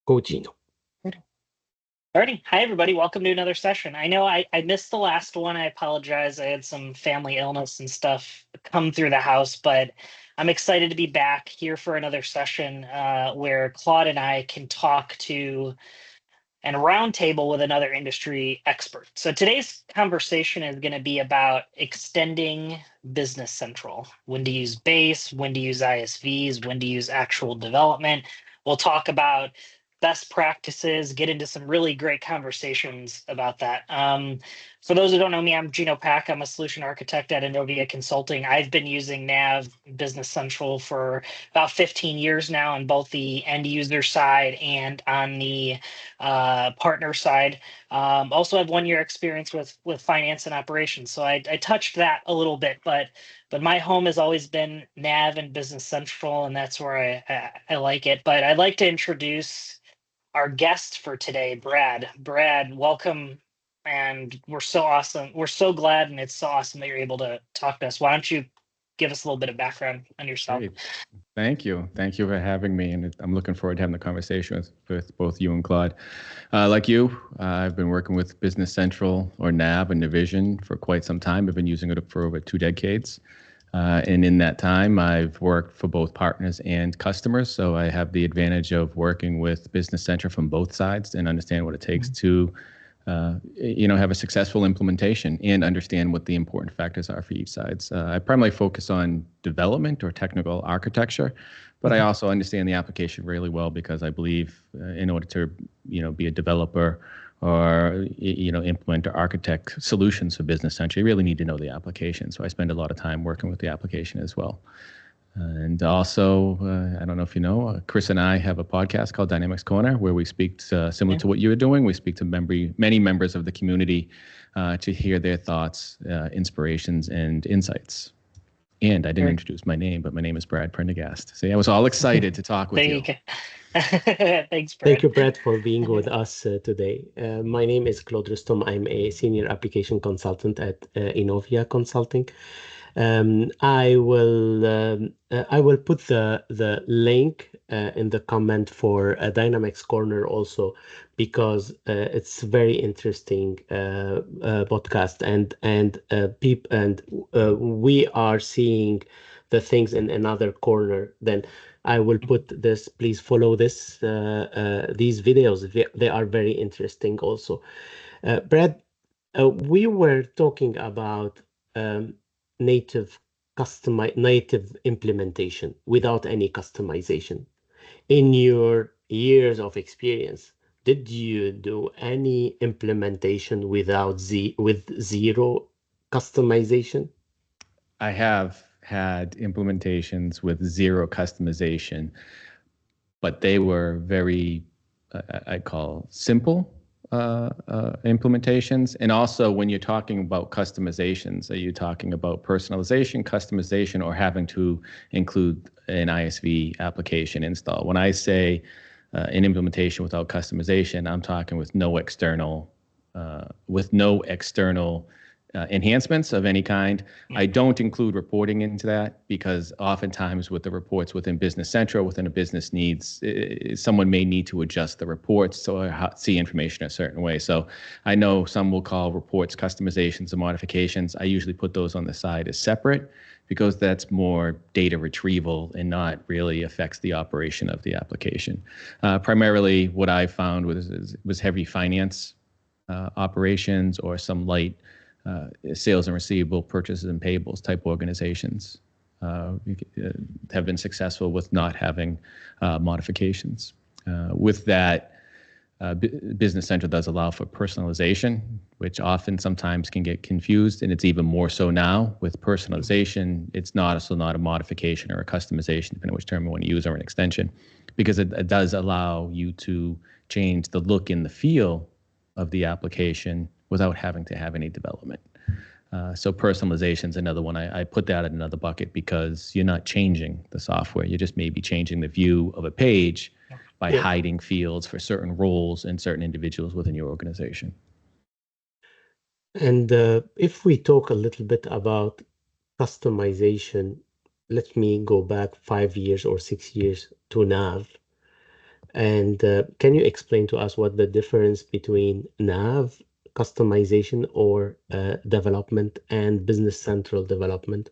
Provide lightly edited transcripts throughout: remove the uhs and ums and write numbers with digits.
Go Gino. Alrighty. Hi, everybody. Welcome to another session. I know I missed the last one. I apologize. I had some family illness and stuff come through the house, but I'm excited to be back here for another session where Claude and I can talk to and roundtable with another industry expert. So today's conversation is going to be about extending Business Central, when to use base, when to use ISVs, when to use actual development. We'll talk about best practices, get into some really great conversations about that. For those who don't know me, I'm Gino Pack. I'm a solution architect at Innovia Consulting. I've been using Nav Business Central for about 15 years now on both the end user side and on the partner side. Also have 1 year experience with finance and operations. So I touched that a little bit, but my home has always been Nav and Business Central, and that's where I like it. But I'd like to introduce our guest for today, Brad. Brad, welcome. And we're so awesome. We're so glad, and it's so awesome that you're able to talk to us. Why don't you give us a little bit of background on yourself? Great. Thank you. Thank you for having me. And I'm looking forward to having the conversation with both you and Claude. Like you, I've been working with Business Central or NAV and Navision for quite some time. I've been using it for over 2 decades. And in that time, I've worked for both partners and customers. So I have the advantage of working with Business Central from both sides and understand what it takes to have a successful implementation and understand what the important factors are for each side. I primarily focus on development or technical architecture, but I also understand the application really well because I believe in order to, be a developer or, implement or architect solutions for Business Central, you really need to know the application. So I spend a lot of time working with the application as well. And also, I don't know if you know, Chris and I have a podcast called Dynamics Corner where we speak similar to what you are doing. We speak to many members of the community to hear their thoughts, inspirations, and insights. And I didn't introduce my name, but my name is Brad Prendergast. So I was all excited to talk with you. Thanks, Brad. Thank you, Brad, for being with us today. My name is Claude Rustom. I'm a senior application consultant at Innovia Consulting. I will put the link in the comment for Dynamics Corner also, because it's very interesting podcast and we are seeing the things in another corner. Then I will put this. Please follow these videos. They are very interesting also. Brad, we were talking about native implementation without any customization. In your years of experience, did you do any implementation with zero customization? I have had implementations with zero customization, but they were very, I call simple implementations. And also when you're talking about customizations, are you talking about personalization, customization, or having to include an ISV application install? When I say an implementation without customization, I'm talking with no external enhancements of any kind. I don't include reporting into that because oftentimes with the reports within Business Central, within a business needs, someone may need to adjust the reports or see information a certain way. So I know some will call reports customizations and modifications. I usually put those on the side as separate because that's more data retrieval and not really affects the operation of the application. Primarily what I found was heavy finance operations or some light sales and receivable, purchases and payables type organizations have been successful with not having modifications. With that, Business Central does allow for personalization, which often sometimes can get confused, and it's even more so now with personalization. It's not a modification or a customization, depending on which term you want to use, or an extension, because it does allow you to change the look and the feel of the application without having to have any development. So personalization is another one. I put that in another bucket because you're not changing the software. You just maybe changing the view of a page by hiding fields for certain roles and certain individuals within your organization. And if we talk a little bit about customization, let me go back 5 years or 6 years to NAV. And can you explain to us what the difference between nav customization or development and Business Central development?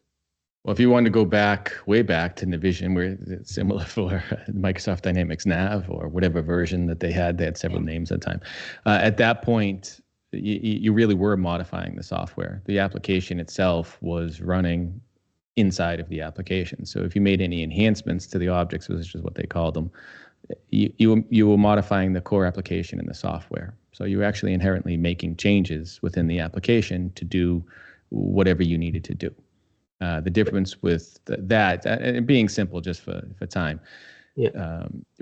Well, if you want to go back, way back to Navision, where it's similar for Microsoft Dynamics Nav or whatever version that they had several names at the time. At that point, you really were modifying the software. The application itself was running inside of the application. So if you made any enhancements to the objects, which is what they called them, you were modifying the core application in the software. So you were actually inherently making changes within the application to do whatever you needed to do. The difference with that, and being simple just for time,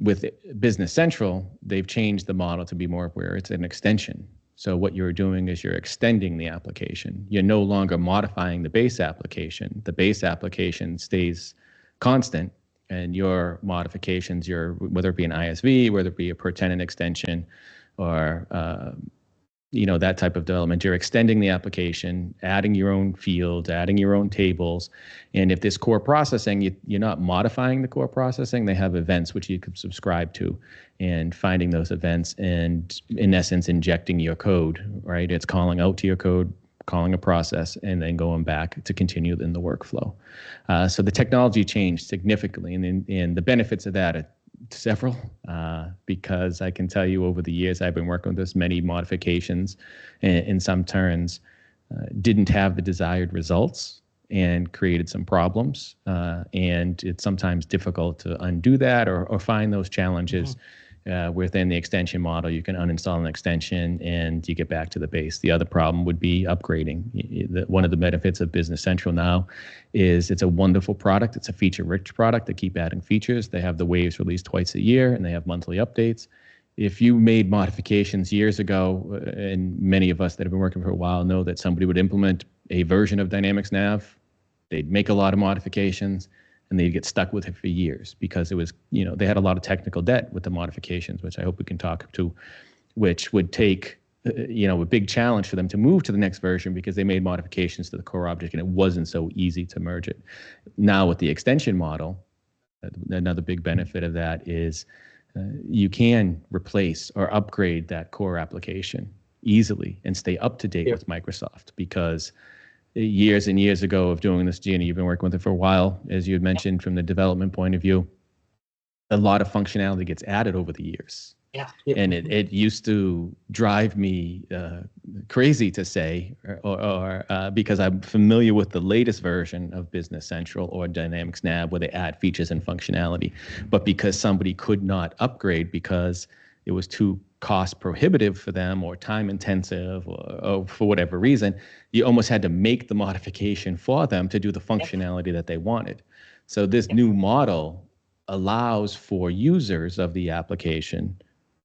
with Business Central, they've changed the model to be more where it's an extension. So what you're doing is you're extending the application. You're no longer modifying the base application. The base application stays constant, and your modifications, whether it be an ISV, whether it be a per tenant extension, or that type of development, you're extending the application, adding your own fields, adding your own tables. And if this core processing, you're not modifying the core processing, they have events which you can subscribe to, and finding those events and, in essence, injecting your code, right? It's calling out to your code, calling a process, and then going back to continue in the workflow. So the technology changed significantly, and the benefits of that are several, because I can tell you over the years I've been working with this, many modifications in some turns didn't have the desired results and created some problems. And it's sometimes difficult to undo that or find those challenges. Within the extension model, you can uninstall an extension and you get back to the base. The other problem would be upgrading. One of the benefits of Business Central now is it's a wonderful product. It's a feature-rich product. They keep adding features. They have the waves released twice a year, and they have monthly updates. If you made modifications years ago, and many of us that have been working for a while know that somebody would implement a version of Dynamics Nav, they'd make a lot of modifications, and they'd get stuck with it for years because it was, they had a lot of technical debt with the modifications, which I hope we can talk to, which would take, a big challenge for them to move to the next version because they made modifications to the core object and it wasn't so easy to merge it. Now with the extension model, another big benefit of that is you can replace or upgrade that core application easily and stay up to date with Microsoft, because years and years ago of doing this, Gino, you've been working with it for a while, as you had mentioned, from the development point of view, a lot of functionality gets added over the years. And it used to drive me crazy to say, or because I'm familiar with the latest version of Business Central or Dynamics Nav where they add features and functionality, but because somebody could not upgrade because it was too cost prohibitive for them or time intensive or for whatever reason, you almost had to make the modification for them to do the functionality that they wanted. So this new model allows for users of the application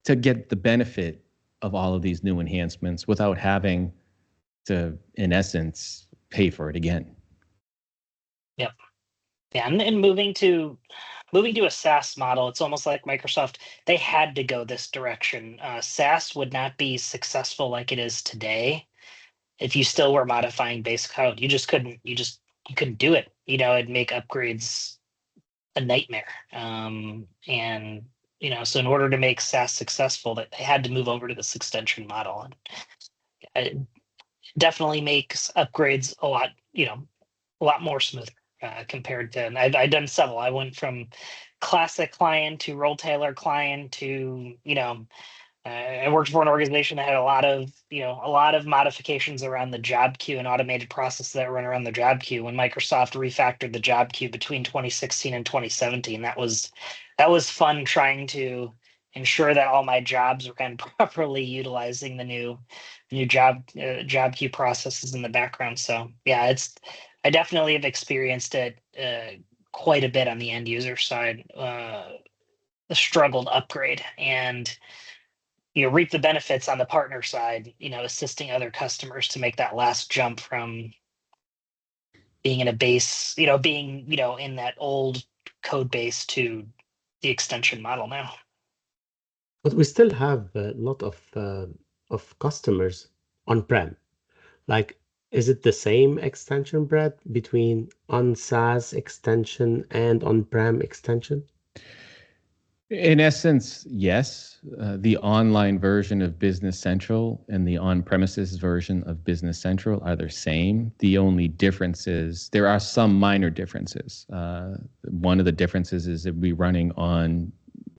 to get the benefit of all of these new enhancements without having to, in essence, pay for it again. Yeah, and moving to a SaaS model, it's almost like Microsoft, they had to go this direction. SaaS would not be successful like it is today if you still were modifying base code. You couldn't do it. It'd make upgrades a nightmare. And so in order to make SaaS successful, that they had to move over to this extension model. And it definitely makes upgrades a lot more smooth. Compared to, and I've done several. I went from classic client to role tailor client to, I worked for an organization that had a lot of modifications around the job queue and automated processes that run around the job queue. When Microsoft refactored the job queue between 2016 and 2017, that was fun, trying to ensure that all my jobs were kind of properly utilizing the new job queue processes in the background. So yeah, I definitely have experienced it quite a bit on the end user side, the struggle to upgrade, and reap the benefits on the partner side, assisting other customers to make that last jump from being in a base, being in that old code base to the extension model now. But we still have a lot of customers on-prem. Like, is it the same extension, Brad, between on SaaS extension and on-prem extension? In essence, yes. The online version of Business Central and the on-premises version of Business Central are the same. The only difference is there are some minor differences. One of the differences is that we're running on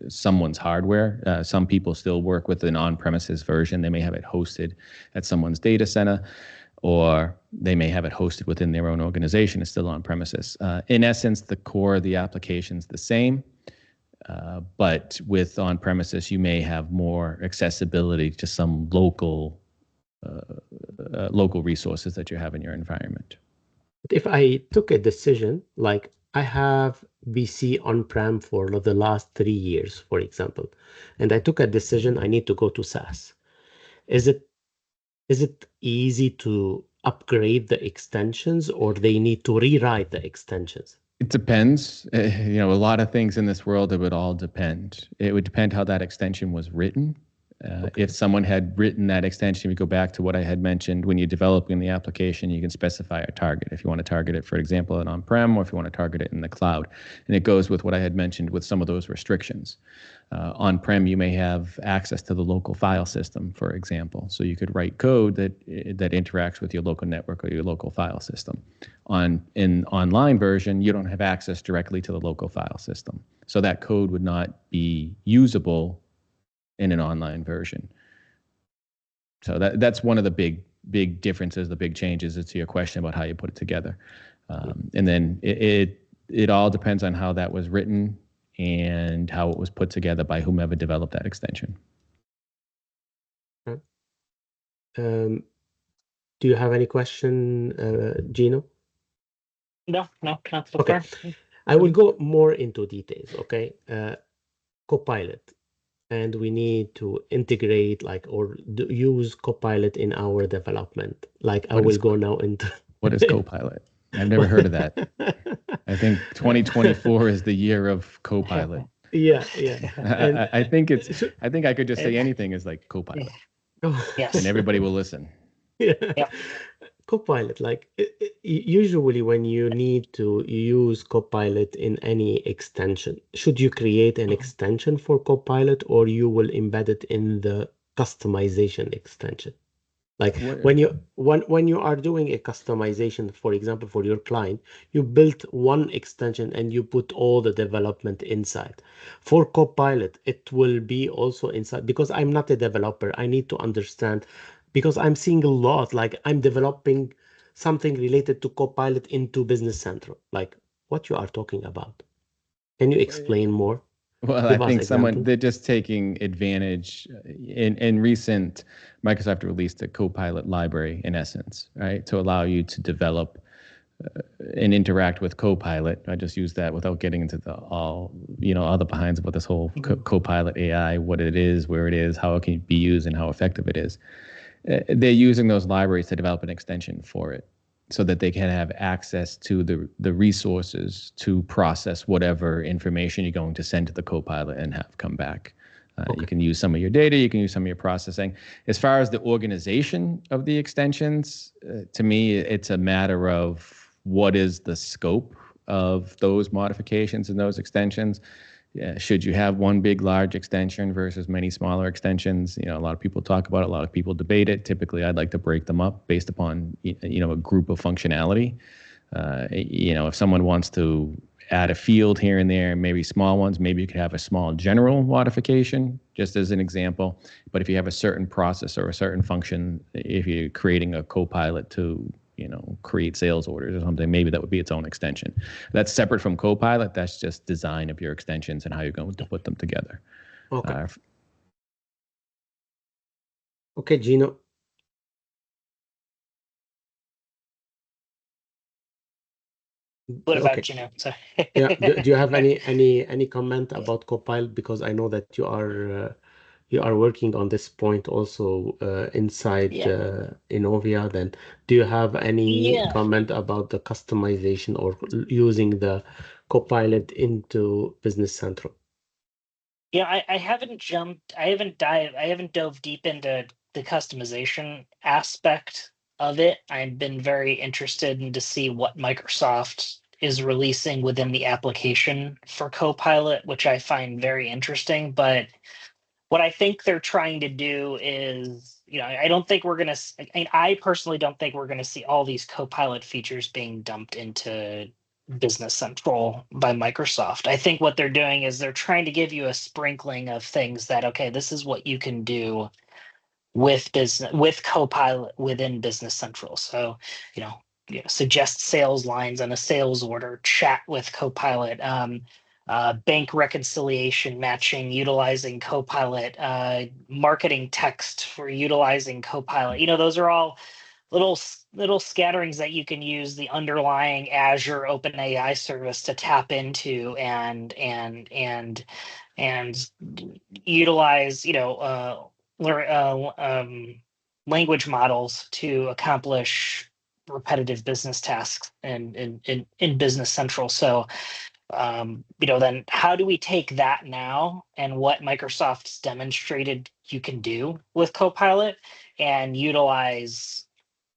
someone's hardware. Some people still work with an on-premises version. They may have it hosted at someone's data center, or they may have it hosted within their own organization. It's still on premises. In essence, the core of the application is the same. But with on-premises, you may have more accessibility to some local resources that you have in your environment. If I took a decision, like I have BC on-prem for the last 3 years, for example, and I took a decision I need to go to SaaS, is it easy to upgrade the extensions, or they need to rewrite the extensions? It depends. A lot of things in this world, it would all depend. It would depend how that extension was written. Okay. If someone had written that extension, we go back to what I had mentioned. When you're developing the application, you can specify a target. If you want to target it, for example, in on-prem, or if you want to target it in the cloud. And it goes with what I had mentioned with some of those restrictions. On-prem, you may have access to the local file system, for example. So you could write code that interacts with your local network or your local file system. In online version, you don't have access directly to the local file system. So that code would not be usable in an online version. So that's one of the big differences, the big changes to your question about how you put it together. And then it all depends on how that was written and how it was put together by whomever developed that extension. Do you have any question, Gino? No, not so far. I will go more into details, okay? Copilot. And we need to integrate or use Copilot in our development. I will go now into... What is Copilot? I've never heard of that. I think 2024 is the year of Copilot. Yeah. I think I could just say anything is like Copilot. Yes. And everybody will listen. Yeah. Copilot, usually when you need to use Copilot in any extension, should you create an extension for Copilot, or you will embed it in the customization extension? When you are doing a customization, for example, for your client, you built one extension and you put all the development inside. For Copilot, it will be also inside, because I'm not a developer. I need to understand, because I'm seeing a lot, I'm developing something related to Copilot into Business Central. What you are talking about? Can you explain more? Well, I think they're just taking advantage. In recent, Microsoft released a Copilot library, in essence, right, to allow you to develop and interact with Copilot. I just use that without getting into other behinds about this whole Copilot AI, what it is, where it is, how it can be used, and how effective it is. They're using those libraries to develop an extension for it, so that they can have access to the resources to process whatever information you're going to send to the Copilot and have come back. You can use some of your data, you can use some of your processing. As far as the organization of the extensions, to me, it's a matter of what is the scope of those modifications and those extensions. Should you have one big, large extension versus many smaller extensions? A lot of people talk about it. A lot of people debate it. Typically, I'd like to break them up based upon, a group of functionality. If someone wants to add a field here and there, maybe small ones, maybe you could have a small general modification, just as an example. But if you have a certain process or a certain function, if you're creating a Copilot to create sales orders or something, maybe that would be its own extension. That's separate from Copilot. That's just design of your extensions and how you're going to put them together. Okay, Gino. What about Gino? Sorry. Yeah. Do you have any comment about Copilot? Because I know that you are working on this point also inside Innovia. Then do you have any comment about the customization or using the Copilot into Business Central? Yeah, I haven't dove deep into the customization aspect of it. I've been very interested in to see what Microsoft is releasing within the application for Copilot, which I find very interesting. But what I think they're trying to do is, I don't think we're going to, I personally don't think we're going to see all these Copilot features being dumped into Business Central by Microsoft. I think what they're doing is they're trying to give you a sprinkling of things that, okay, this is what you can do with Copilot within Business Central. So, suggest sales lines on a sales order, chat with Copilot, bank reconciliation matching utilizing Copilot, marketing text for utilizing Copilot. Those are all little scatterings that you can use the underlying Azure OpenAI service to tap into and utilize language models to accomplish repetitive business tasks in Business Central. So then how do we take that now and what Microsoft's demonstrated you can do with Copilot and utilize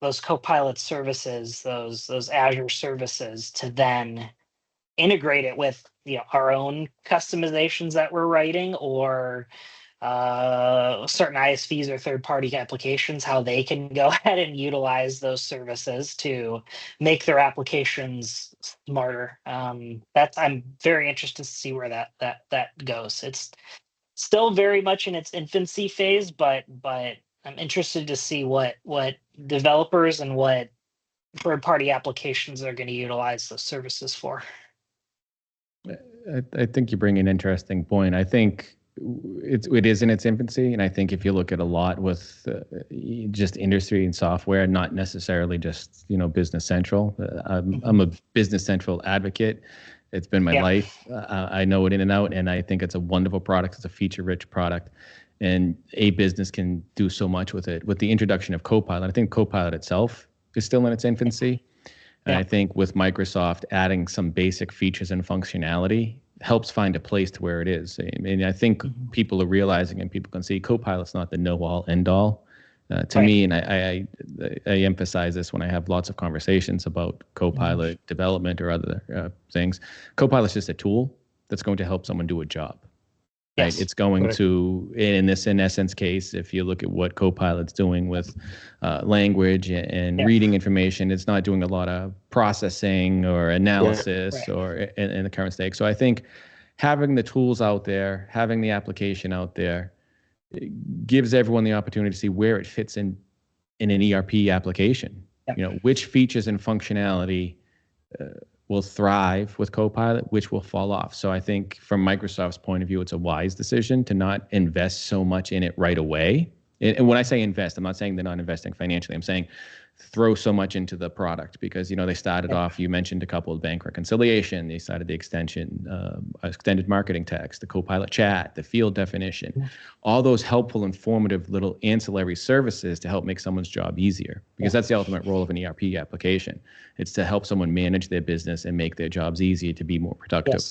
those Copilot services, those Azure services, to then integrate it with our own customizations that we're writing, or certain ISVs or third-party applications, how they can go ahead and utilize those services to make their applications smarter. I'm very interested to see where that goes. It's still very much in its infancy phase, but I'm interested to see what developers and what third-party applications are going to utilize those services for. I think you bring an interesting point. I think it is in its infancy, and I think if you look at a lot with just industry and software, not necessarily just Business Central. I'm a Business Central advocate. It's been my life. I know it in and out, and I think it's a wonderful product. It's a feature-rich product, and a business can do so much with it. With the introduction of Copilot, I think Copilot itself is still in its infancy. And I think with Microsoft adding some basic features and functionality helps find a place to where it is. I mean, I think people are realizing, and people can see, Copilot's not the know-all, end-all. To me, and I emphasize this when I have lots of conversations about Copilot development or other things. Copilot's just a tool that's going to help someone do a job. Right? It's going to, in essence case, if you look at what Copilot's doing with language and reading information, it's not doing a lot of processing or analysis or in the current state. So I think having the tools out there, having the application out there, gives everyone the opportunity to see where it fits in an ERP application. Which features and functionality will thrive with Copilot, which will fall off. So I think from Microsoft's point of view, it's a wise decision to not invest so much in it right away. And when I say invest, I'm not saying they're not investing financially. I'm saying throw so much into the product because, they started off, you mentioned a couple of bank reconciliation. They started the extended marketing text, the Copilot chat, the field definition, all those helpful, informative little ancillary services to help make someone's job easier, because that's the ultimate role of an ERP application. It's to help someone manage their business and make their jobs easier to be more productive.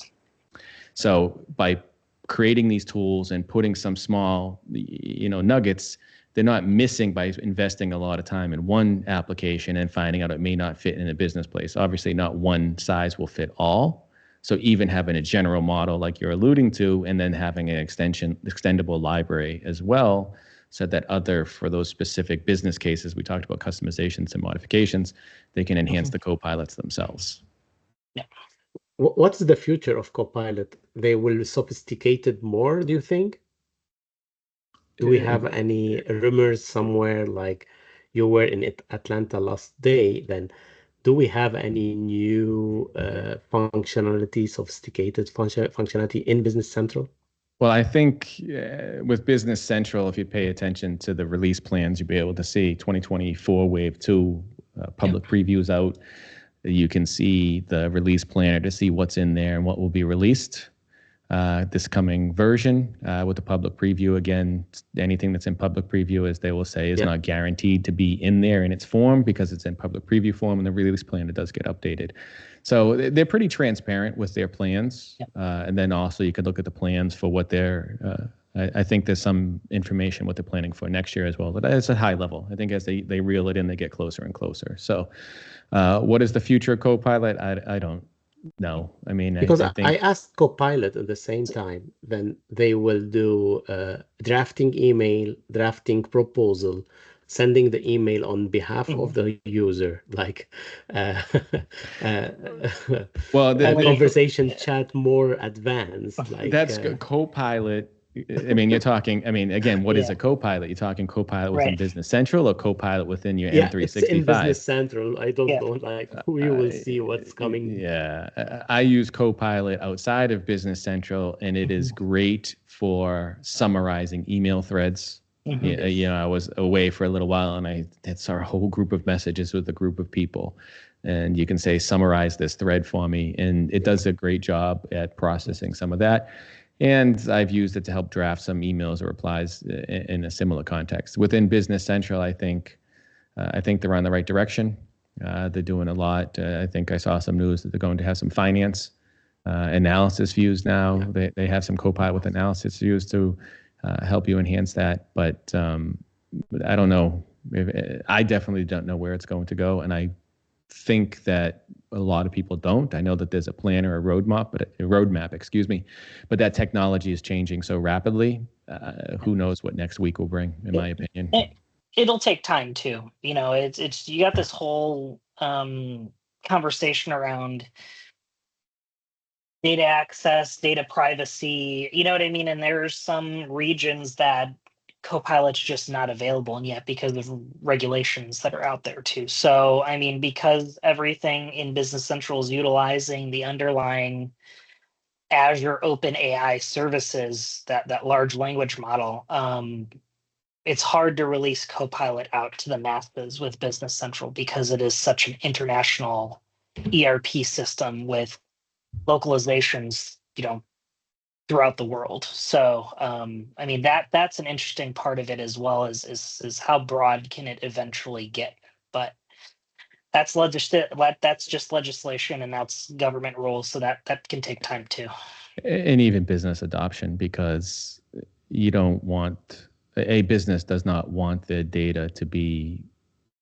So by creating these tools and putting some small, nuggets, they're not missing by investing a lot of time in one application and finding out it may not fit in a business place. Obviously, not one size will fit all. So even having a general model like you're alluding to, and then having an extendable library as well, so that for those specific business cases, we talked about customizations and modifications, they can enhance the Copilots themselves. What's the future of Copilot? They will sophisticate it more, do you think? Do we have any rumors somewhere, like you were in Atlanta last day, then do we have any new sophisticated functionality in Business Central? Well, I think with Business Central, if you pay attention to the release plans, you'll be able to see 2024 Wave 2 public previews out. You can see the release planner to see what's in there and what will be released. This coming version with the public preview, again, anything that's in public preview, as they will say, is not guaranteed to be in there in its form because it's in public preview form, and the release plan, it does get updated. So they're pretty transparent with their plans. And then also you could look at the plans for what they're, I think there's some information what they're planning for next year as well, but it's a high level. I think as they reel it in, they get closer and closer. So what is the future of Copilot? I don't no. I mean, Because I I think asked Copilot at the same time, then they will do drafting email, drafting proposal, sending the email on behalf of the user, like uh, uh, well, a With conversation chat more advanced, like that's Copilot. I mean, you're talking, I mean, again, what is yeah, a Copilot? You're talking Copilot within right. Business Central or Copilot within your yeah, it's in M365? Business Central. I don't Yeah. know, like we will see what's coming. Yeah, I use Copilot outside of Business Central, and it is great for summarizing email threads. Mhm. You know, I was away for a little while, and I saw a whole group of messages with a group of people, and you can say, summarize this thread for me, and it does a great job at processing some of that. And I've used it to help draft some emails or replies in a similar context. Within Business Central, I think they're on the right direction. They're doing a lot. I think I saw some news that they're going to have some finance analysis views now. They have some Copilot with analysis views to help you enhance that. But I don't know. I definitely don't know where it's going to go, and I think that a lot of people don't. I know that there's a plan or a roadmap, excuse me, but that technology is changing so rapidly. Who knows what next week will bring, in my opinion. It'll take time too. You know, it's you got this whole conversation around data access, data privacy, you know what I mean? And there's some regions that Copilot's just not available yet because of regulations that are out there too. So, I mean, because everything in Business Central is utilizing the underlying Azure Open AI services, that large language model, it's hard to release Copilot out to the masses with Business Central because it is such an international ERP system with localizations, you know, throughout the world. So, I mean, that's an interesting part of it as well is how broad can it eventually get? But that's just legislation and that's government rules, so that can take time too. And even business adoption, because you don't want a business does not want their data to be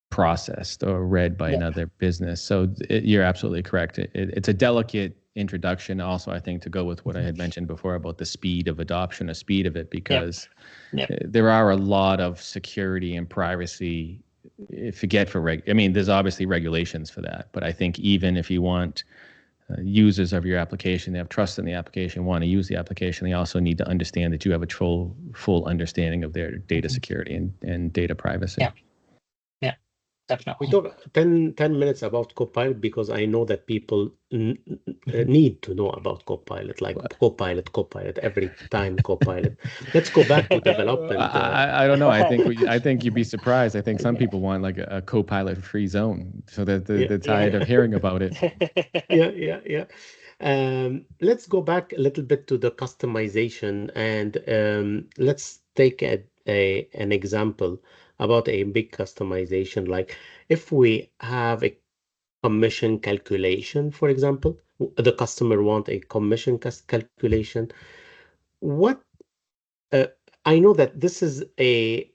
processed or read by Yeah. another business. So you're absolutely correct. It's a delicate introduction also, I think, to go with what I had mentioned before about the speed of adoption, the speed of it, because there are a lot of security and privacy. I mean, there's obviously regulations for that, but I think even if you want users of your application, they have trust in the application, want to use the application, they also need to understand that you have a full understanding of their data security and data privacy. Yeah. We Definitely. talk 10 minutes about Copilot because I know that people need to know about Copilot, like Copilot, every time Copilot. Let's go back to development. I don't know. I think you'd be surprised. I think some people want like a Copilot free zone so that they're tired of hearing about it. Yeah. Let's go back a little bit to the customization and let's take an example about a big customization. Like if we have a commission calculation, for example, the customer want a commission calculation. What I know that this is a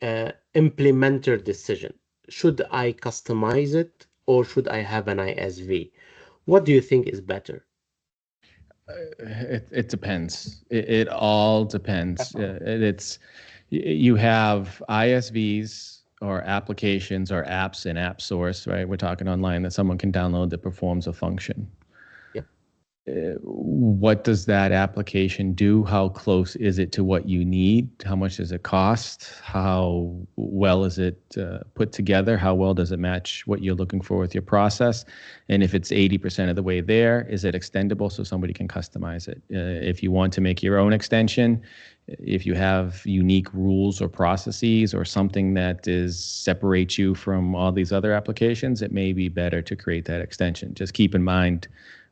implementer decision. Should I customize it or should I have an ISV? What do you think is better? It depends. It all depends. You have ISVs or applications or apps in App Source, right? We're talking online that someone can download that performs a function. What does that application do? How close is it to what you need? How much does it cost? How well is it put together? How well does it match what you're looking for with your process? And if it's 80% of the way there, is it extendable so somebody can customize it? If you want to make your own extension, if you have unique rules or processes or something that separates you from all these other applications, it may be better to create that extension. Just keep in mind,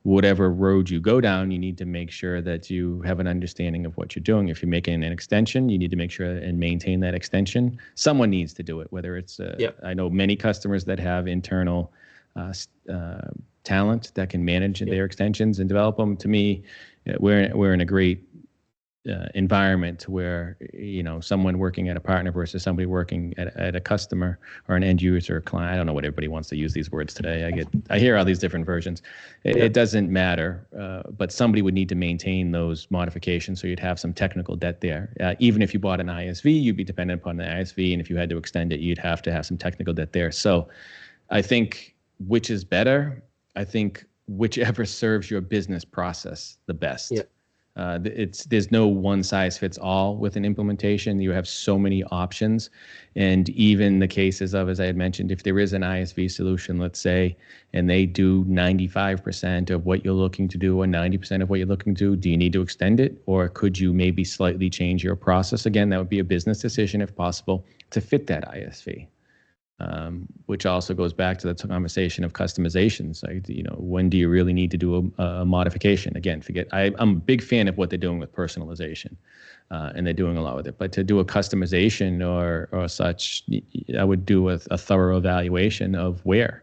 whatever road you go down, you need to make sure that you have an understanding of what you're doing. If you're making an extension, you need to make sure and maintain that extension. Someone needs to do it, whether it's, I know many customers that have internal talent that can manage their extensions and develop them. To me, we're in a great environment where, someone working at a partner versus somebody working at a customer or an end user or client. I don't know what everybody wants to use these words today. I hear all these different versions. It doesn't matter, but somebody would need to maintain those modifications. So you'd have some technical debt there. Even if you bought an ISV, you'd be dependent upon the ISV. And if you had to extend it, you'd have to have some technical debt there. So I think which is better? I think whichever serves your business process the best. Yeah. There's no one size fits all with an implementation. You have so many options. And even the cases of, as I had mentioned, if there is an ISV solution, let's say, and they do 95% of what you're looking to do or 90% of what you're looking to do you need to extend it? Or could you maybe slightly change your process? Again, that would be a business decision if possible to fit that ISV. Which also goes back to the conversation of customizations. When do you really need to do a modification? Again, I'm a big fan of what they're doing with personalization, and they're doing a lot with it. But to do a customization or such, I would do a thorough evaluation of where.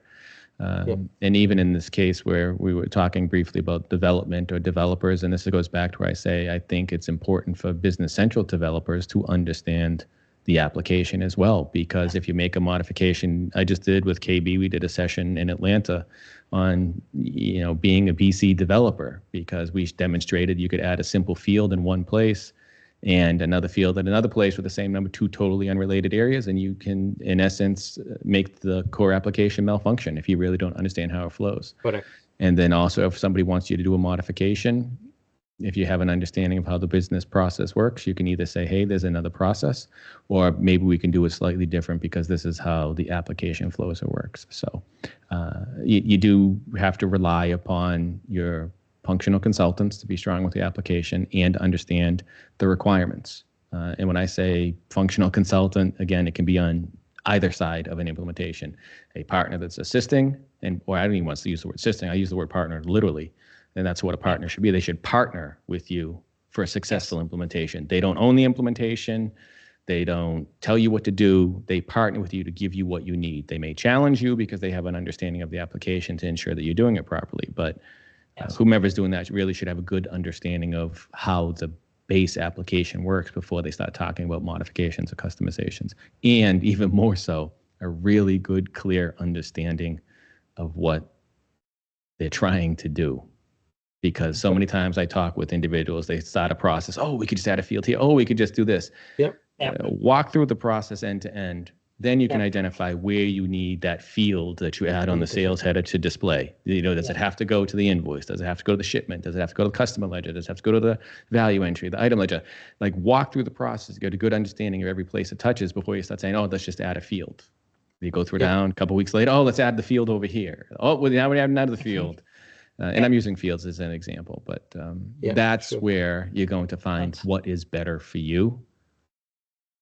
And even in this case where we were talking briefly about development or developers, and this goes back to where I say I think it's important for Business Central developers to understand the application as well, because if you make a modification, I just did with KB, we did a session in Atlanta on being a BC developer, because we demonstrated you could add a simple field in one place and another field in another place with the same number, two totally unrelated areas, and you can, in essence, make the core application malfunction if you really don't understand how it flows. Correct. And then also, if somebody wants you to do a modification, if you have an understanding of how the business process works, you can either say, hey, there's another process, or maybe we can do it slightly different because this is how the application flows or works. So you do have to rely upon your functional consultants to be strong with the application and understand the requirements. And when I say functional consultant, again, it can be on either side of an implementation. A partner that's assisting, or I don't even want to use the word assisting, I use the word partner literally. And that's what a partner should be. They should partner with you for a successful implementation. They don't own the implementation. They don't tell you what to do. They partner with you to give you what you need. They may challenge you because they have an understanding of the application to ensure that you're doing it properly. But whomever's doing that really should have a good understanding of how the base application works before they start talking about modifications or customizations. And even more so, a really good, clear understanding of what they're trying to do. Because so many times I talk with individuals, they start a process. Oh, we could just add a field here. Oh, we could just do this. Walk through the process end to end. Then you can identify where you need that field that you add on the sales header to display. Does it have to go to the invoice? Does it have to go to the shipment? Does it have to go to the customer ledger? Does it have to go to the value entry, the item ledger? Like, walk through the process, get a good understanding of every place it touches before you start saying, oh, let's just add a field. You go through down a couple of weeks later. Oh, let's add the field over here. Oh, well, now we're adding another field. And I'm using fields as an example, but that's where you're going to find what is better for you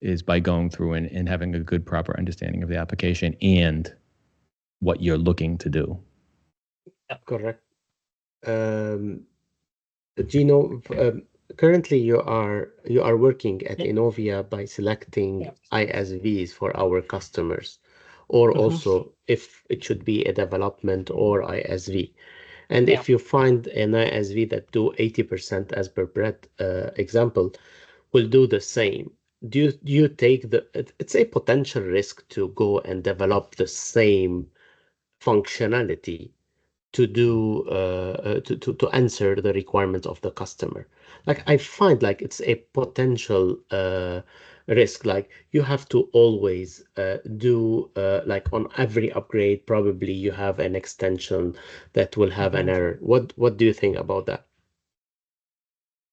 is by going through and having a good, proper understanding of the application and what you're looking to do. Correct. Gino, currently you are working at Innovia by selecting ISVs for our customers, or also if it should be a development or ISV. And if you find an ISV that do 80%, as per Brett example, will do the same, do you take it's a potential risk to go and develop the same functionality to do to answer the requirements of the customer? Like, I find like it's a potential risk. Like, you have to always do like on every upgrade, probably you have an extension that will have an error. What do you think about that?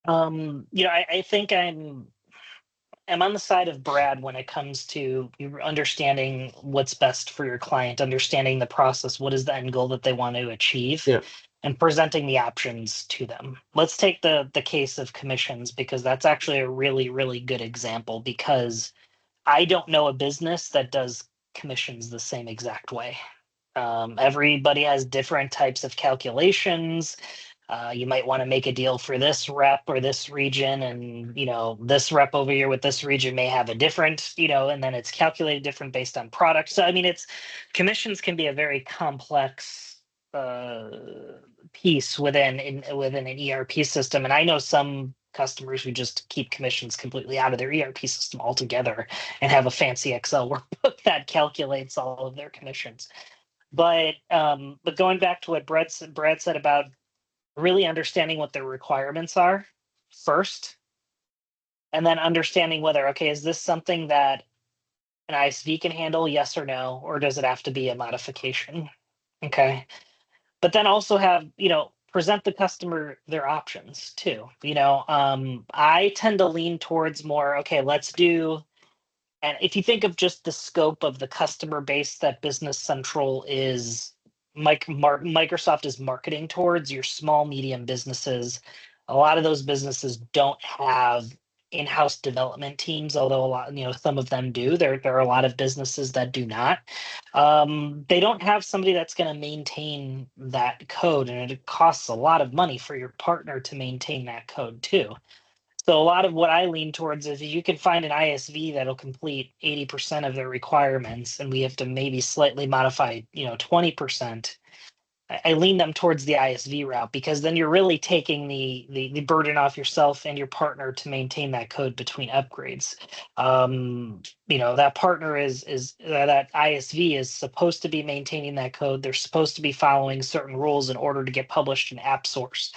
I think I'm on the side of Brad when it comes to understanding what's best for your client, understanding the process, what is the end goal that they want to achieve, and presenting the options to them. Let's take the case of commissions, because that's actually a really, really good example, because I don't know a business that does commissions the same exact way. Everybody has different types of calculations. You might want to make a deal for this rep or this region, and this rep over here with this region may have a different, and then it's calculated different based on product. So I mean, commissions can be a very complex piece within an ERP system, and I know some customers who just keep commissions completely out of their ERP system altogether and have a fancy Excel workbook that calculates all of their commissions. But going back to what Brad said about really understanding what their requirements are first, and then understanding whether, okay, is this something that an ISV can handle, yes or no, or does it have to be a modification? Okay. But then also have, present the customer their options too. I tend to lean towards more, okay, let's do, and if you think of just the scope of the customer base that Business Central is, Microsoft is marketing towards, your small, medium businesses. A lot of those businesses don't have in-house development teams, although a lot, some of them do. There are a lot of businesses that do not. They don't have somebody that's going to maintain that code, and it costs a lot of money for your partner to maintain that code too. So a lot of what I lean towards is you can find an ISV that'll complete 80% of their requirements, and we have to maybe slightly modify, 20%. I lean them towards the ISV route, because then you're really taking the burden off yourself and your partner to maintain that code between upgrades. That partner is that ISV is supposed to be maintaining that code. They're supposed to be following certain rules in order to get published in AppSource.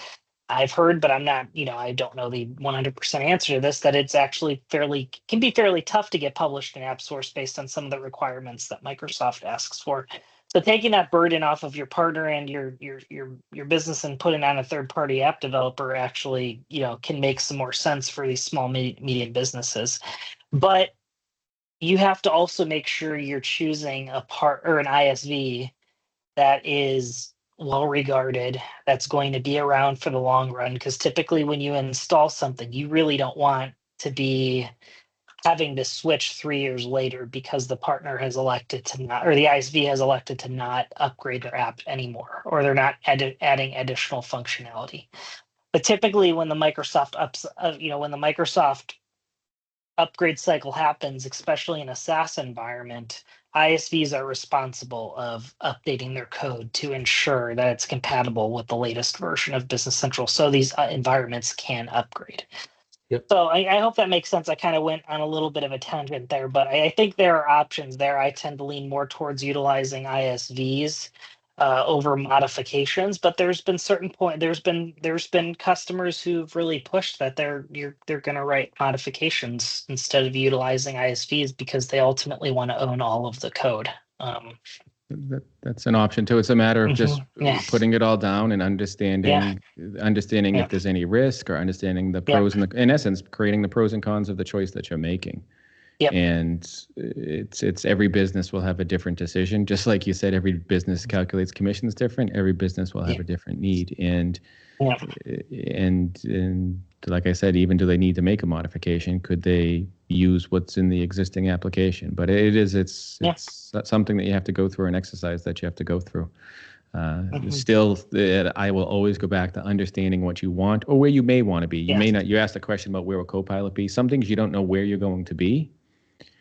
I've heard, but I'm not, I don't know the 100% answer to this, that it's actually can be fairly tough to get published in AppSource based on some of the requirements that Microsoft asks for. So taking that burden off of your partner and your business and putting on a third-party app developer actually, can make some more sense for these small, medium businesses. But you have to also make sure you're choosing an ISV that is well regarded, that's going to be around for the long run, because typically when you install something, you really don't want to be having to switch 3 years later because the partner has elected to not, or the ISV has elected to not upgrade their app anymore, or they're not adding additional functionality. But typically when the Microsoft upgrade cycle happens, especially in a SaaS environment, ISVs are responsible of updating their code to ensure that it's compatible with the latest version of Business Central, so these environments can upgrade. Yep. So I hope that makes sense. I kind of went on a little bit of a tangent there, but I think there are options there. I tend to lean more towards utilizing ISVs over modifications, but there's been customers who've really pushed that they're going to write modifications instead of utilizing ISVs because they ultimately want to own all of the code. That's an option too. It's a matter of just putting it all down and understanding if there's any risk, or understanding the pros and in essence, creating the pros and cons of the choice that you're making. Yep. And it's every business will have a different decision. Just like you said, every business calculates commissions different. Every business will have a different need. And like I said, even do they need to make a modification? Could they use what's in the existing application? But it's something that you have to go through, an exercise that you have to go through. Still, I will always go back to understanding what you want or where you may want to be. You may not. You asked a question about where will Copilot be. Some things you don't know where you're going to be.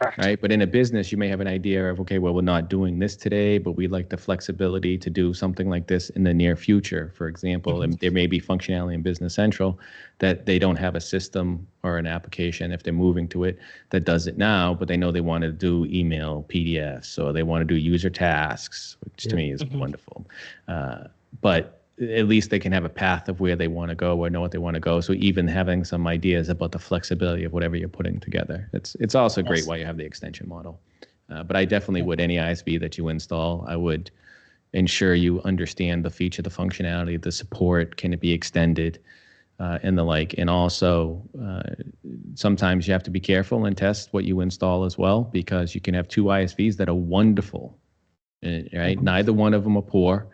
Correct. Right. But in a business, you may have an idea of, okay, well, we're not doing this today, but we'd like the flexibility to do something like this in the near future. For example, and there may be functionality in Business Central that they don't have a system or an application, if they're moving to it, that does it now, but they know they want to do email PDFs, or they want to do user tasks, which to me is wonderful. But at least they can have a path of where they want to go or know what they want to go. So even having some ideas about the flexibility of whatever you're putting together, it's also great why you have the extension model. But I definitely would, any ISV that you install, I would ensure you understand the feature, the functionality, the support, can it be extended, and the like. And also, sometimes you have to be careful and test what you install as well, because you can have two ISVs that are wonderful, right? Neither one of them are poor.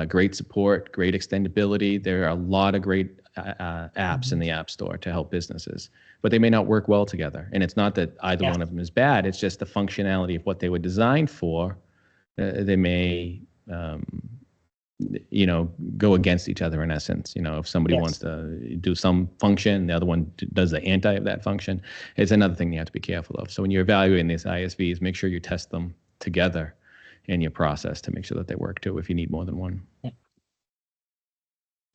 Great support, great extendability. There are a lot of great apps in the App Store to help businesses, but they may not work well together. And it's not that either one of them is bad. It's just the functionality of what they were designed for. They may, go against each other in essence. If somebody wants to do some function, the other one does the anti of that function. It's another thing you have to be careful of. So when you're evaluating these ISVs, make sure you test them together in your process to make sure that they work too, if you need more than one.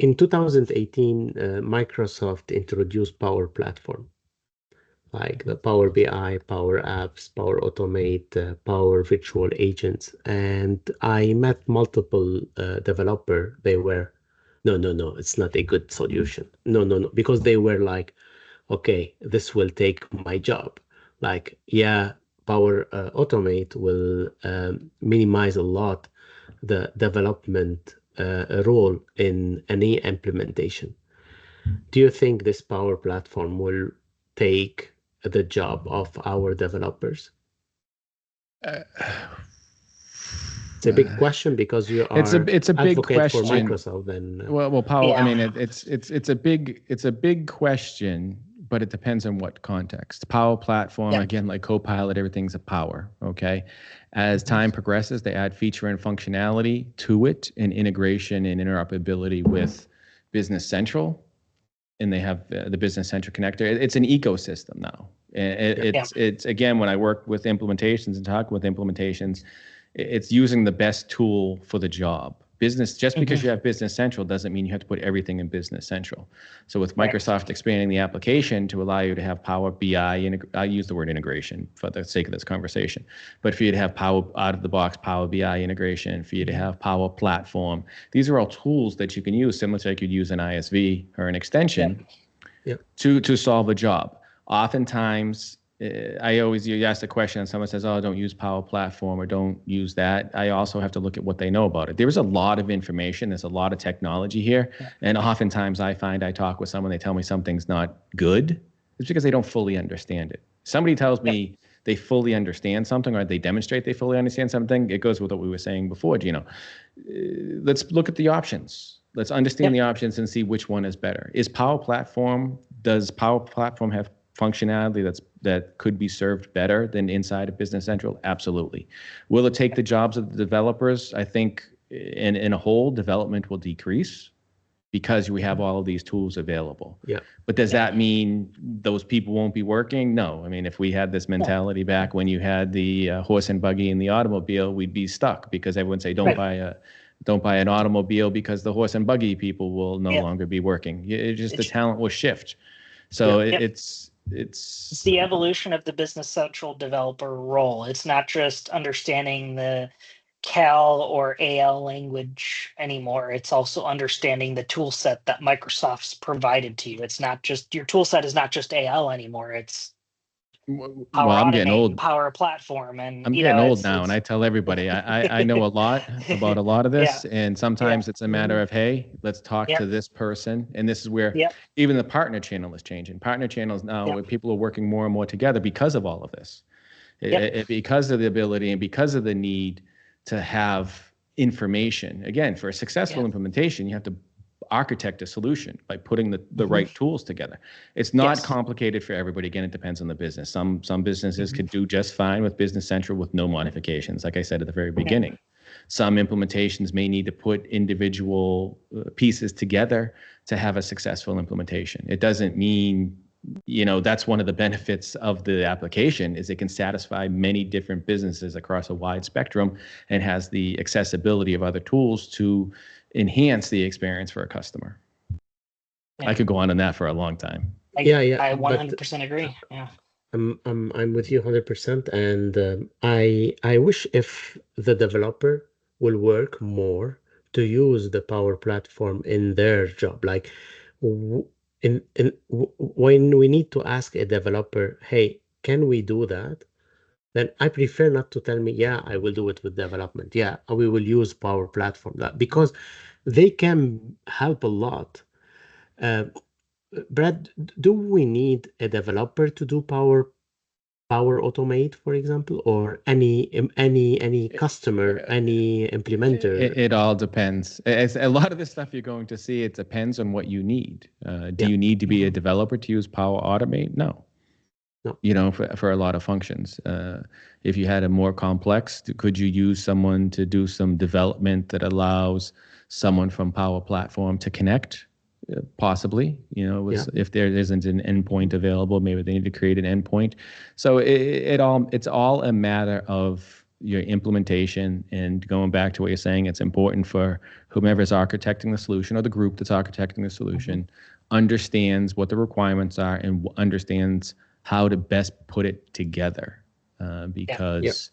in 2018, Microsoft introduced Power Platform, like the Power BI, Power Apps, Power Automate, Power Virtual Agents. And I met multiple developer. They were, no, it's not a good solution. No, because they were like, okay, this will take my job. Like, yeah, Power Automate will minimize a lot the development role in any implementation. Do you think this Power Platform will take the job of our developers? Uh, It's a big question because you it's are a big advocate for question. Microsoft. And Well, Powell. I Yeah. mean, it's a big question, but it depends on what context. Power Platform, Yep. again, like Copilot, everything's a power. Okay, as time progresses, they add feature and functionality to it, and integration and interoperability with Business Central, and they have the Business Central connector. It's an ecosystem now. It's again, when I work with implementations and talk with implementations, it's using the best tool for the job. Business, just because you have Business Central doesn't mean you have to put everything in Business Central. So with Microsoft expanding the application to allow you to have Power BI, I use the word integration for the sake of this conversation, but for you to have Power out of the box, Power BI integration, for you to have Power Platform, these are all tools that you can use, similar to like you'd use an ISV or an extension to solve a job. Oftentimes, you ask the question and someone says, oh, don't use Power Platform or don't use that. I also have to look at what they know about it. There's a lot of information. There's a lot of technology here. And oftentimes I find I talk with someone, they tell me something's not good. It's because they don't fully understand it. Somebody tells me they fully understand something or they demonstrate they fully understand something. It goes with what we were saying before, Gino. Let's look at the options. Let's understand the options and see which one is better. Does Power Platform have functionality that could be served better than inside of Business Central? Absolutely. Will it take the jobs of the developers? I think in a whole, development will decrease because we have all of these tools available. Yeah. But does that mean those people won't be working? No. I mean, if we had this mentality back when you had the horse and buggy and the automobile, we'd be stuck because everyone say don't buy an automobile because the horse and buggy people will no longer be working. The talent will shift. So it's the evolution of the Business Central developer role. It's not just understanding the Cal or AL language anymore. It's also understanding the tool set that Microsoft's provided to you. It's not just your tool set is not just AL anymore. It's Power I'm getting old. Power Platform, and I'm getting old now, and I tell everybody I know a lot about a lot of this, and sometimes it's a matter of, hey, let's talk to this person, and this is where even the partner channel is changing. Partner channels now, where people are working more and more together because of all of this, because of the ability and because of the need to have information. Again, for a successful implementation, you have to architect a solution by putting the right tools together. It's not complicated for everybody. Again, it depends on the business. Some businesses could do just fine with Business Central with no modifications, like I said at the very beginning. Some implementations may need to put individual pieces together to have a successful implementation. It doesn't mean, that's one of the benefits of the application is it can satisfy many different businesses across a wide spectrum and has the accessibility of other tools to enhance the experience for a customer. I could go on that for a long time. I 100% agree. Yeah. I'm with you 100%, and I wish if the developer will work more to use the Power Platform in their job, like when we need to ask a developer, hey, can we do that? Then I prefer not to tell me, yeah, I will do it with development. Yeah, we will use Power Platform, because they can help a lot. Brad, do we need a developer to do Power Automate, for example, or any customer, any implementer? It all depends. As a lot of the stuff you're going to see, it depends on what you need. Do you need to be a developer to use Power Automate? No. For a lot of functions. If you had a more complex, could you use someone to do some development that allows someone from Power Platform to connect? Possibly, if there isn't an endpoint available, maybe they need to create an endpoint. So it's all a matter of your implementation, and going back to what you're saying, it's important for whomever's architecting the solution or the group that's architecting the solution understands what the requirements are and understands how to best put it together. Because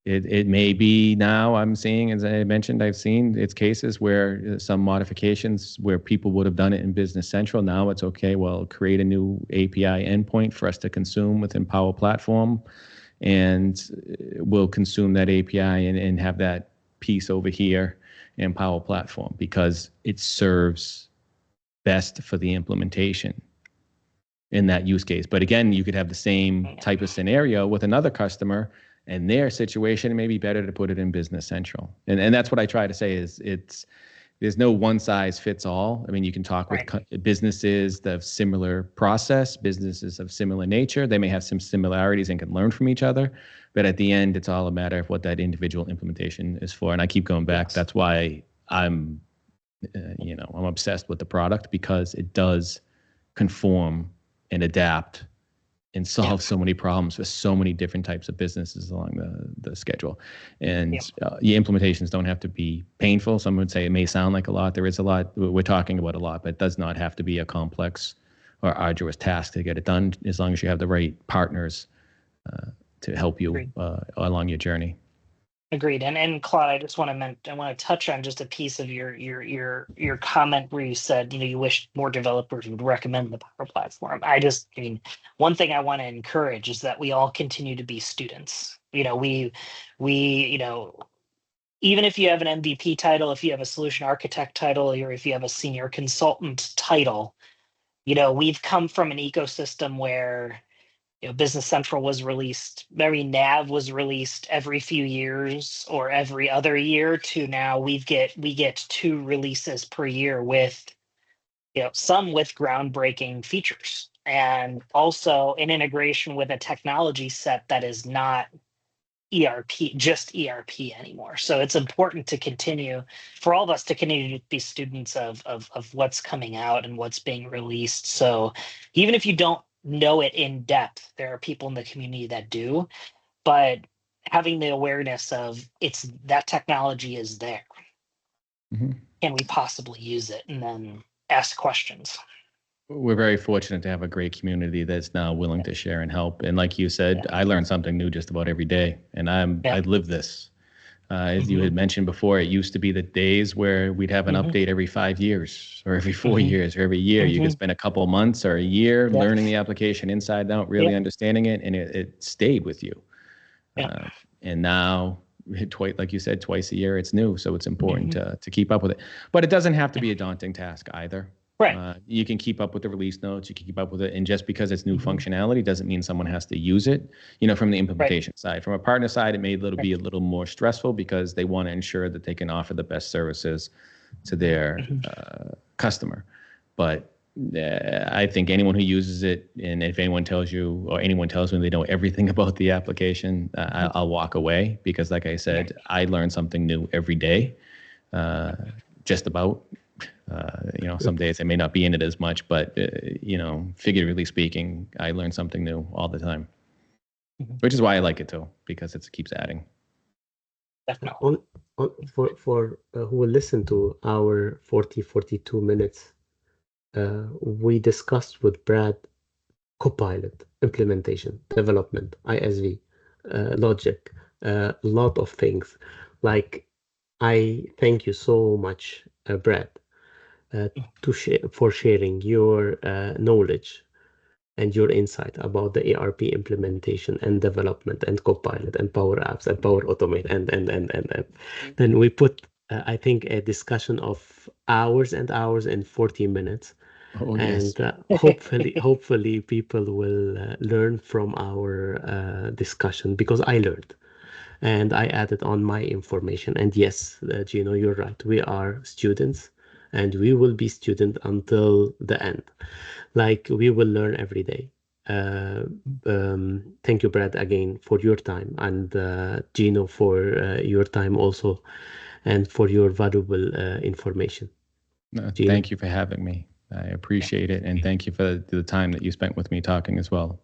it may be now I'm seeing, as I mentioned, I've seen it's cases where some modifications where people would have done it in Business Central. Now it's okay, well, create a new API endpoint for us to consume within Power Platform, and we'll consume that API and have that piece over here in Power Platform because it serves best for the implementation in that use case. But again, you could have the same type of scenario with another customer and their situation. It may be better to put it in Business Central. And that's what I try to say is there's no one size fits all. I mean, you can talk with businesses that have similar process, businesses of similar nature. They may have some similarities and can learn from each other. But at the end, it's all a matter of what that individual implementation is for. And I keep going back. That's why I'm obsessed with the product, because it does conform and adapt and solve so many problems for so many different types of businesses along the schedule. And the implementations don't have to be painful. Some would say it may sound like a lot. There is a lot. We're talking about a lot, but it does not have to be a complex or arduous task to get it done, as long as you have the right partners to help you along your journey. Agreed. And Claude, I just want to touch on just a piece of your comment where you said, you wish more developers would recommend the Power Platform. One thing I want to encourage is that we all continue to be students. We even if you have an MVP title, if you have a solution architect title, or if you have a senior consultant title, we've come from an ecosystem where Business Central was released, Nav was released every few years or every other year, to now we get 2 releases per year with some with groundbreaking features, and also an integration with a technology set that is not just ERP anymore. So it's important to continue for all of us to continue to be students of what's coming out and what's being released. So even if you don't know it in depth, there are people in the community that do, but having the awareness of that technology is there. Can we possibly use it? And then ask questions. We're very fortunate to have a great community that's now willing to share and help. And like you said, I learn something new just about every day, and I live this. As you had mentioned before, it used to be the days where we'd have an update every 5 years or every 4 years or every year. You could spend a couple of months or a year learning the application inside out, really understanding it, and it stayed with you. And now, like you said, twice a year, it's new. So it's important to keep up with it. But it doesn't have to be a daunting task either. Right. You can keep up with the release notes. You can keep up with it. And just because it's new functionality doesn't mean someone has to use it, from the implementation side. From a partner side, it may be a little more stressful because they want to ensure that they can offer the best services to their customer. But I think anyone who uses it, and if anyone tells you or anyone tells me they know everything about the application, I'll walk away, because like I said, I learn something new every day, just about. Some days I may not be in it as much, but figuratively speaking, I learn something new all the time, which is why I like it too, because it keeps adding. Definitely. For who will listen to our 42 minutes, we discussed with Brad Copilot, implementation, development, ISV, logic, a lot of things. Like, I thank you so much, Brad, for sharing your knowledge and your insight about the ERP implementation and development and Copilot and Power Apps and Power Automate and. Then we put, I think, a discussion of hours and hours in 40 minutes. Oh, yes. And hopefully people will learn from our discussion, because I learned and I added on my information. And yes, Gino, you're right. We are students, and we will be student until the end. Like, we will learn every day. Thank you, Brad, again for your time, and Gino for your time also, and for your valuable information. Thank you for having me. I appreciate it, and thank you for the time that you spent with me talking as well.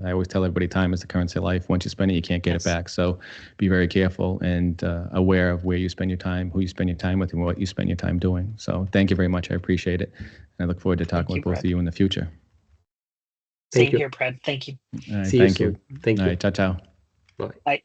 I always tell everybody time is the currency of life. Once you spend it, you can't get it back. So be very careful and aware of where you spend your time, who you spend your time with, and what you spend your time doing. So thank you very much. I appreciate it. And I look forward to talking with both of you in the future. Same here, Brad. Thank you. All right, See you soon. Thank you. All right, ciao, ciao. Bye. Bye.